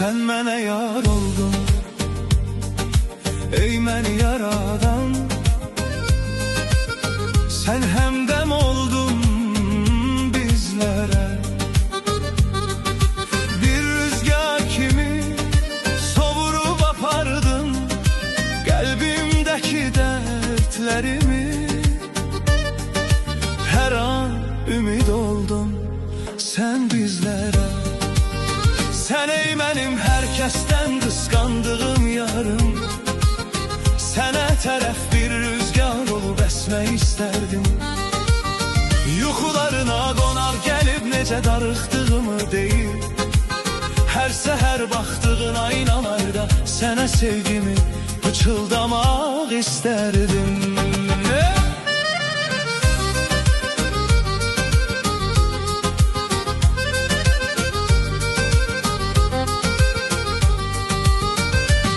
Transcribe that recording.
Sen mənə yar oldun, ey məni yaradan. Sen hemdem oldun bizlere, bir rüzgar kimi sovurup apardın kalbimdeki dertlerimi. Her an ümid oldun sen bizlere. Sen ey benim herkesten kıskandığım yarım, sənə tərəf bir rüzgar olup esmək isterdim. Yuxularına qonar gəlib necə darıxdığımı deyir. Hər səhər baxdığın aynalarda sənə sevgimi pıçıldamaq isterdim.